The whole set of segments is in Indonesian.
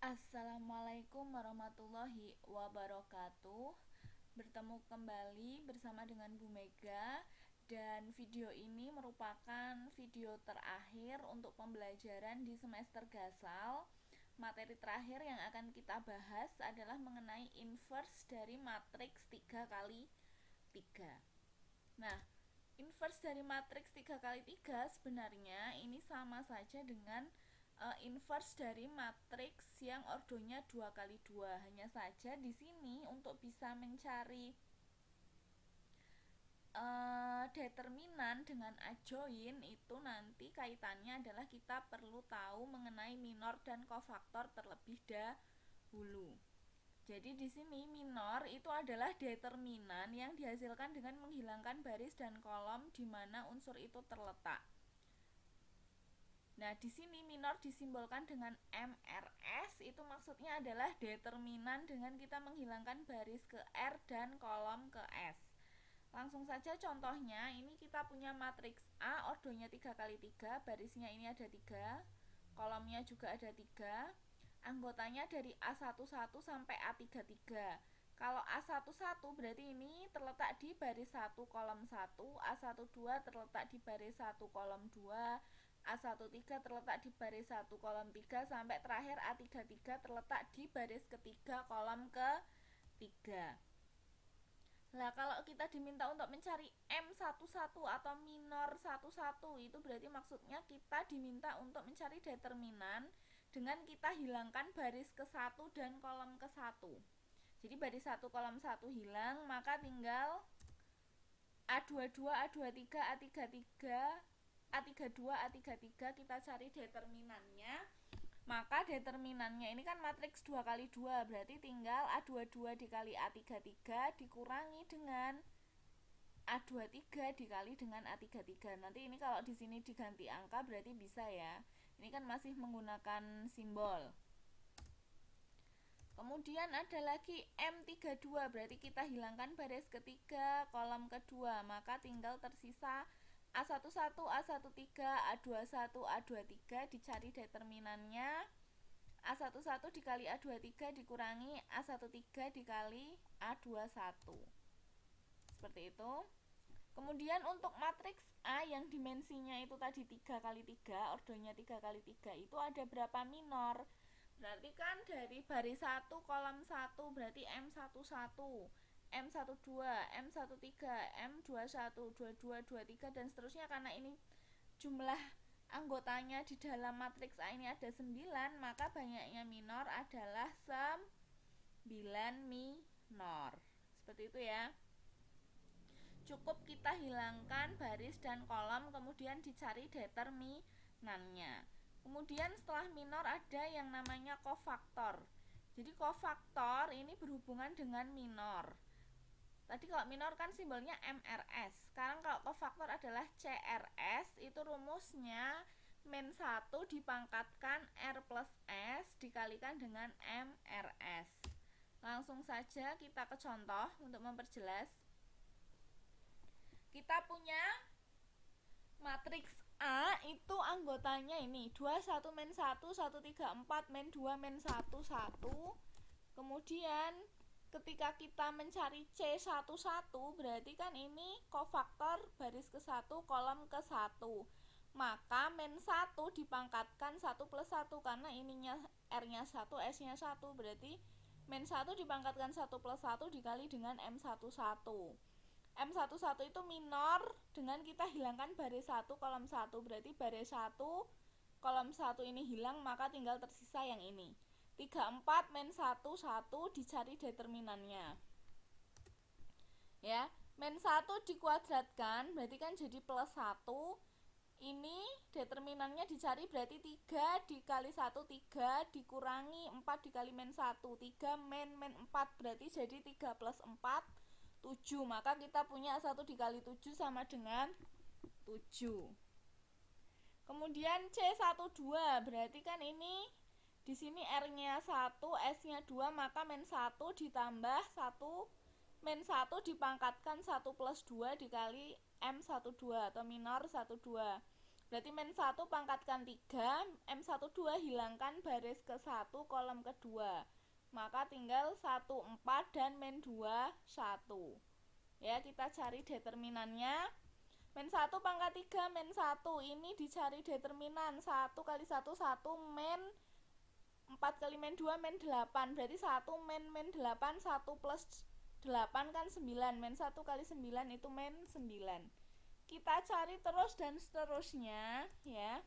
Assalamualaikum warahmatullahi wabarakatuh. Bertemu kembali bersama dengan Bu Mega. Dan video ini merupakan video terakhir untuk pembelajaran di semester Gasal. Materi terakhir yang akan kita bahas adalah mengenai inverse dari matriks 3 kali 3. Nah, inverse dari matriks 3 kali 3 sebenarnya ini sama saja dengan inverse dari matriks yang ordonya 2 kali 2. Hanya saja di sini untuk bisa mencari determinan dengan adjoin itu nanti kaitannya adalah kita perlu tahu mengenai minor dan kofaktor terlebih dahulu. Jadi di sini minor itu adalah determinan yang dihasilkan dengan menghilangkan baris dan kolom di mana unsur itu terletak. Nah, di sini minor disimbolkan dengan MRS, itu maksudnya adalah determinan dengan kita menghilangkan baris ke R dan kolom ke S. Langsung saja contohnya, ini kita punya matriks A, ordonya 3 kali 3, barisnya ini ada 3, kolomnya juga ada 3, anggotanya dari A11 sampai A33. Kalau A11 berarti ini terletak di baris 1 kolom 1, A12 terletak di baris 1 kolom 2, A13 terletak di baris 1 kolom 3 sampai terakhir A33 terletak di baris ketiga kolom ke-3. Nah, kalau kita diminta untuk mencari M11 atau minor 11 itu berarti maksudnya kita diminta untuk mencari determinan dengan kita hilangkan baris ke-1 dan kolom ke-1. Jadi baris 1 kolom 1 hilang, maka tinggal A22, A23, A33, A32, A33 kita cari determinannya. Maka determinannya ini kan matriks 2 kali 2, berarti tinggal A22 dikali A33 dikurangi dengan A23 dikali dengan A33. Nanti ini kalau di sini diganti angka berarti bisa ya. Ini kan masih menggunakan simbol. Kemudian ada lagi M32, berarti kita hilangkan baris ketiga, kolom kedua, maka tinggal tersisa A11, A13, A21, A23 dicari determinannya. A11 dikali A23 dikurangi A13 dikali A21. Seperti itu. Kemudian untuk matriks A yang dimensinya itu tadi 3 kali 3, ordonya 3 kali 3 itu ada berapa minor? Berarti kan dari baris 1 kolom 1 berarti M11, M12, M13, M21, 22, 23 dan seterusnya. Karena ini jumlah anggotanya di dalam matriks A ini ada 9, maka banyaknya minor adalah 9 minor. Seperti itu ya. Cukup kita hilangkan baris dan kolom, kemudian dicari determinannya. Kemudian setelah minor ada yang namanya kofaktor. Jadi kofaktor ini berhubungan dengan minor. Tadi kalau minor kan simbolnya MRS. Sekarang kalau kofaktor adalah CRS, itu rumusnya min 1 dipangkatkan R plus S dikalikan dengan MRS. Langsung saja kita ke contoh untuk memperjelas. Kita punya matriks A itu anggotanya ini 21 min 1, 134 min 2 min 1, 1. Kemudian ketika kita mencari C11 berarti kan ini kofaktor baris ke-1 kolom ke-1. Maka min 1 dipangkatkan 1 plus 1 karena ininya R-nya 1, S-nya 1. Berarti min 1 dipangkatkan 1 plus 1 dikali dengan M11. M11 itu minor dengan kita hilangkan baris 1 kolom 1. Berarti baris 1 kolom 1 ini hilang, maka tinggal tersisa yang ini. 34 min 1, 1 dicari determinannya. Ya, min 1 dikuadratkan berarti kan jadi plus 1. Ini determinannya dicari berarti 3 dikali 1, 3 dikurangi 4 dikali min 1, 3 min 4 berarti jadi 3 plus 4, 7. Maka kita punya 1 dikali 7 sama dengan 7. Kemudian C12 berarti kan ini di sini R-nya 1, S-nya 2, maka min 1 ditambah 1 min 1 dipangkatkan 1 plus 2 dikali M12 atau minor 12. Berarti min 1 pangkatkan 3, M12 hilangkan baris ke 1 kolom kedua. Maka tinggal 1, 4 dan min 2, 1. Ya, kita cari determinannya. Min 1 pangkat 3, min 1. Ini dicari determinan. 1 kali 1, 1. Min 4 kali min 2, min 8. Berarti 1 min 8, 1 plus 8 kan 9. Min 1 kali 9 itu min 9. Kita cari terus dan seterusnya ya.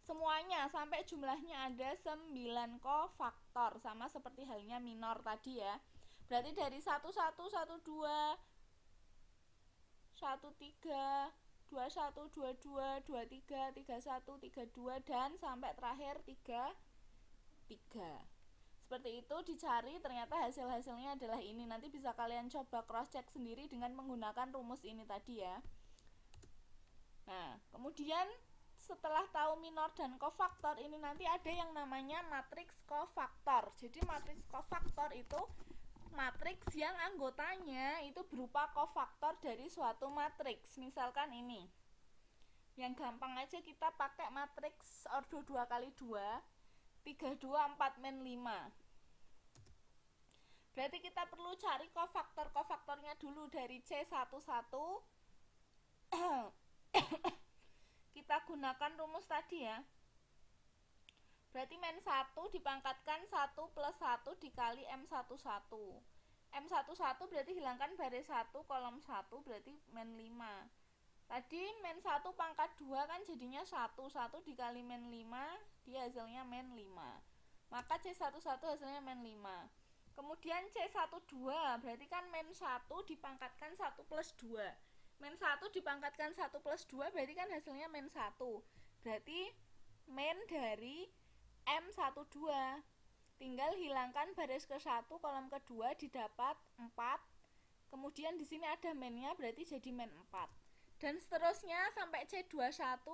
Semuanya sampai jumlahnya ada 9 kofaktor, sama seperti halnya minor tadi ya. Berarti dari 11, 12, 13, 21, 22, 23, 31, 32 dan sampai terakhir 33. Seperti itu dicari, ternyata hasil-hasilnya adalah ini. Nanti bisa kalian coba cross check sendiri dengan menggunakan rumus ini tadi ya. Nah, kemudian setelah tahu minor dan kofaktor, ini nanti ada yang namanya matriks kofaktor. Jadi matriks kofaktor itu matriks yang anggotanya itu berupa kofaktor dari suatu matriks. Misalkan ini. Yang gampang aja kita pakai matriks ordo 2x2, 3, 2, 4, min 5. Berarti kita perlu cari kofaktor-kofaktornya dulu dari C11. Kita gunakan rumus tadi ya. Berarti min 1 dipangkatkan 1 plus 1 dikali M11. M11 berarti hilangkan baris 1 kolom 1 berarti min 5. Tadi min 1 pangkat 2 kan jadinya 1. 1 dikali min 5 dia hasilnya min 5. Maka C11 hasilnya min 5. Kemudian C12 berarti kan min 1 dipangkatkan 1 plus 2. Min 1 dipangkatkan 1 plus 2 berarti kan hasilnya min 1. Berarti min dari M12. Tinggal hilangkan baris ke 1 kolom kedua didapat 4. Kemudian di sini ada minnya berarti jadi min 4. Dan seterusnya sampai C21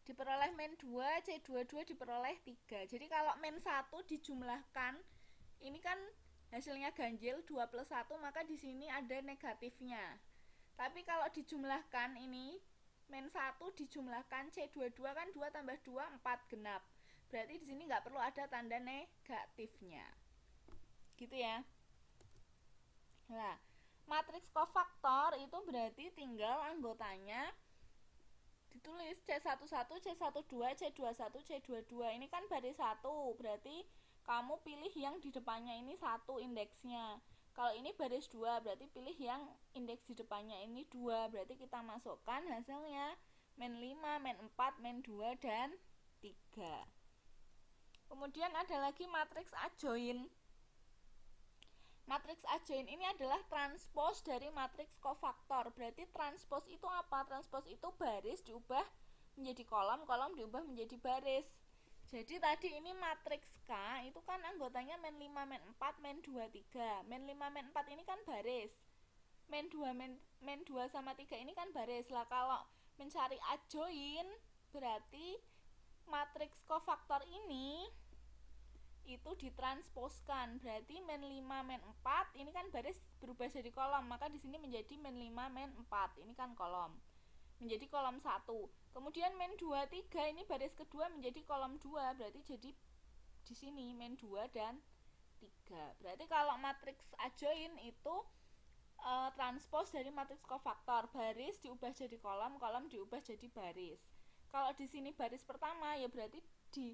diperoleh min 2, C22 diperoleh 3. Jadi kalau min 1 dijumlahkan, ini kan hasilnya ganjil 2 plus 1, maka di sini ada negatifnya. Tapi kalau dijumlahkan ini min 1 dijumlahkan C22 kan 2 tambah 2 4 genap. Berarti di sini nggak perlu ada tanda negatifnya. Gitu ya. Nah, matriks kofaktor itu berarti tinggal anggotanya ditulis C11, C12, C21, C22. Ini kan baris 1, berarti kamu pilih yang di depannya ini 1 indeksnya. Kalau ini baris 2, berarti pilih yang indeks di depannya ini 2. Berarti kita masukkan hasilnya min 5, min 4, min 2, dan 3. Kemudian ada lagi matriks adjoin. Matriks adjoin ini adalah transpos dari matriks kofaktor. Berarti transpos itu apa? Transpos itu baris diubah menjadi kolom, kolom diubah menjadi baris. Jadi tadi ini matriks K itu kan anggotanya min 5, min 4, min 2, 3. Min 5, min 4 ini kan baris. Min 2, min 2 sama 3 ini kan baris. Lah kalau mencari adjoin berarti matriks kofaktor ini itu ditransposkan. Berarti min 5, min 4 ini kan baris berubah jadi kolom, maka di sini menjadi min 5, min 4. Ini kan kolom. Menjadi kolom 1. Kemudian min 2, 3 ini baris kedua menjadi kolom 2, berarti jadi di sini min 2 dan 3. Berarti kalau matriks adjoin itu transpos dari matriks kofaktor, baris diubah jadi kolom, kolom diubah jadi baris. Kalau di sini baris pertama ya berarti di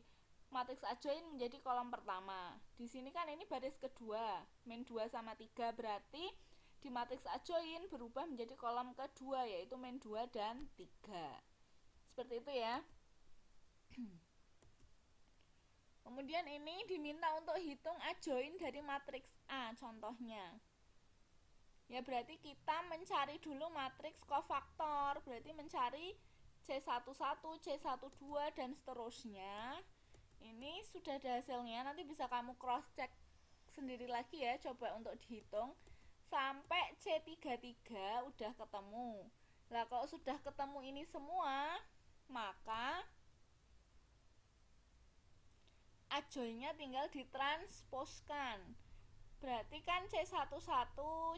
matriks adjoin menjadi kolom pertama. Di sini kan ini baris kedua, min 2 sama 3, berarti di matriks adjoin berubah menjadi kolom kedua, yaitu min 2 dan 3. Seperti itu ya. Kemudian ini diminta untuk hitung adjoin dari matriks A contohnya. Ya berarti kita mencari dulu matriks kofaktor, berarti mencari C11, C12 dan seterusnya. Ini sudah ada hasilnya, nanti bisa kamu cross check sendiri lagi ya, coba untuk dihitung. Sampai C33 udah ketemu. Lah kalau sudah ketemu ini semua, maka adjoinnya tinggal ditransposkan. Berarti kan C11,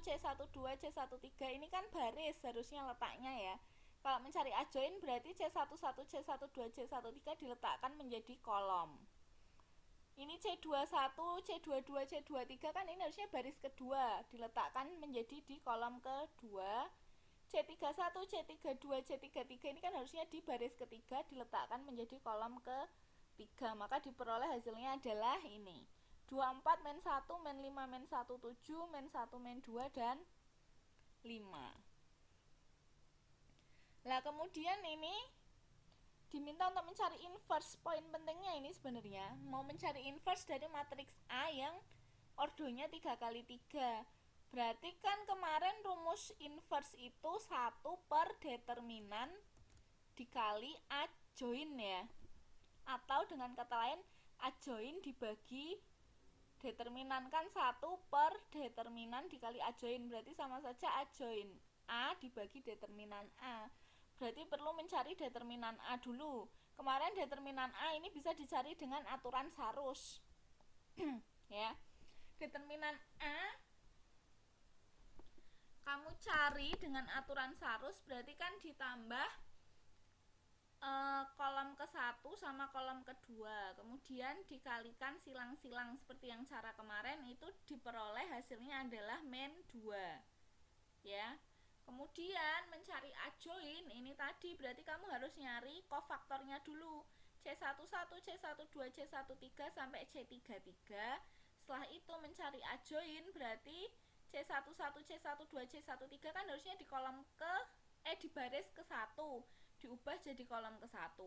C12, C13 ini kan baris harusnya letaknya ya. Kalau mencari adjoin berarti C11, C12, C13 diletakkan menjadi kolom. Ini C21, C22, C23 kan ini harusnya baris kedua, diletakkan menjadi di kolom kedua. C31, C32, C33 ini kan harusnya di baris ketiga, diletakkan menjadi kolom ketiga. Maka diperoleh hasilnya adalah ini. 24, men 1, men 5, men 1, 7, men 1, men 2, dan 5. Nah kemudian ini diminta untuk mencari inverse. Poin pentingnya ini sebenarnya mau mencari inverse dari matriks A yang ordonya 3x3. Berarti kan kemarin rumus inverse itu 1 per determinan dikali adjoin ya. Atau dengan kata lain adjoin dibagi determinan, kan 1 per determinan dikali adjoin, berarti sama saja adjoin A dibagi determinan A. Berarti perlu mencari determinan A dulu. Kemarin determinan A ini bisa dicari dengan aturan Sarus. Ya. Determinan A kamu cari dengan aturan Sarus, berarti kan ditambah kolom ke-1 sama kolom kedua, kemudian dikalikan silang-silang seperti yang cara kemarin, itu diperoleh hasilnya adalah men 2 ya. Kemudian mencari adjoin ini tadi berarti kamu harus nyari kofaktornya dulu, C11, C12, C13 sampai C33. Setelah itu mencari adjoin berarti C11, C12, C13 kan harusnya di kolom di baris ke-1 diubah jadi kolom ke-1.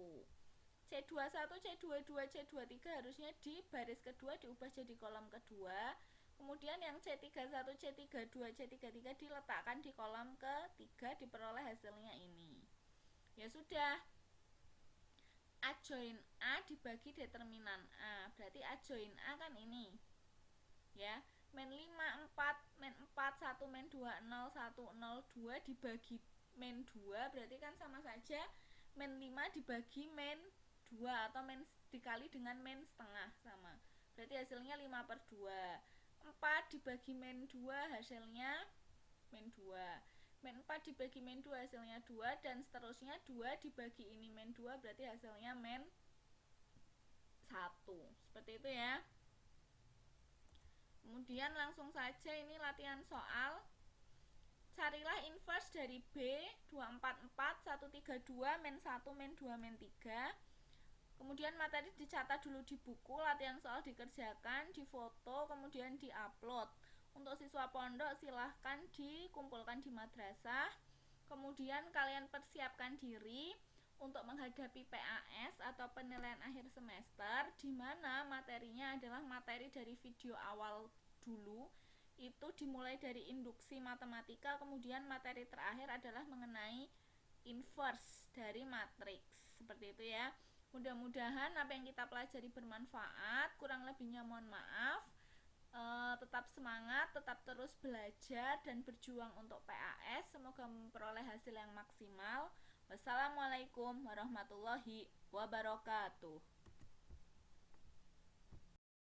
C21, C22, C23 harusnya di baris kedua diubah jadi kolom kedua. Kemudian yang C31, C32, C33 diletakkan di kolom ketiga, diperoleh hasilnya ini. Ya sudah. Adjoin A dibagi determinan A. Berarti adjoin A kan ini. Ya, men 5, 4, men 4, 1, men 2, 0, 1, 0, 2 dibagi men 2, berarti kan sama saja men 5 dibagi men 2 atau men dikali dengan men setengah, sama. Berarti hasilnya 5/2. 4 dibagi men 2 hasilnya men 2. Men 4 dibagi men 2 hasilnya 2, dan seterusnya 2 dibagi ini men 2 berarti hasilnya men 1. Seperti itu ya. Kemudian langsung saja ini latihan soal. Carilah inverse dari B 244, 132, men 1, men 2, men 3. Kemudian materi dicatat dulu di buku, latihan soal dikerjakan, difoto, kemudian diupload. Untuk siswa pondok silahkan dikumpulkan di madrasah. Kemudian kalian persiapkan diri untuk menghadapi PAS atau penilaian akhir semester, di mana materinya adalah materi dari video awal dulu. Itu dimulai dari induksi matematika, kemudian materi terakhir adalah mengenai inverse dari matriks. Seperti itu ya. Mudah-mudahan apa yang kita pelajari bermanfaat. Kurang lebihnya mohon maaf. Tetap semangat, tetap terus belajar dan berjuang untuk PAS. Semoga memperoleh hasil yang maksimal. Wassalamualaikum warahmatullahi wabarakatuh.